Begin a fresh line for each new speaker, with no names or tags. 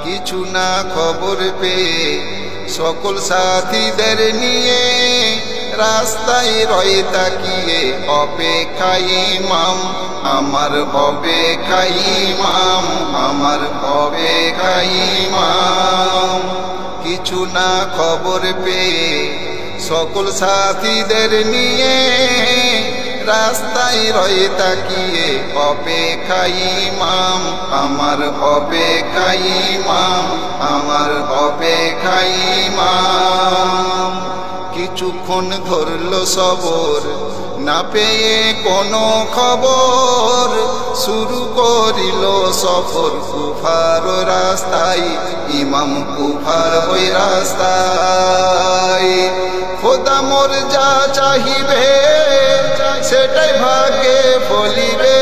কিছু না খবর পেয়ে সকল সাথীদের নিয়ে রাস্তায় রয়ে তাকিয়ে অপেক্ষায় ইমাম আমার অপেক্ষায় ইমাম আমার অপেক্ষায় ইমাম। কিছু না খবর পেয়ে সকল সাথীদের নিয়ে রাস্তায় রয়ে তাকিয়ে অপেক্ষায় ইমাম আমার অপেক্ষায় ইমাম আমার অপেক্ষায় ইমাম। কিছুক্ষণ ধরল সবর না পেয়ে কোনো খবর শুরু করিল সফর কুফার রাস্তায় ইমাম কুফার ওই রাস্তায়। খোদা মোর যা চাহিবে সেটাই ভাগে ফলিবে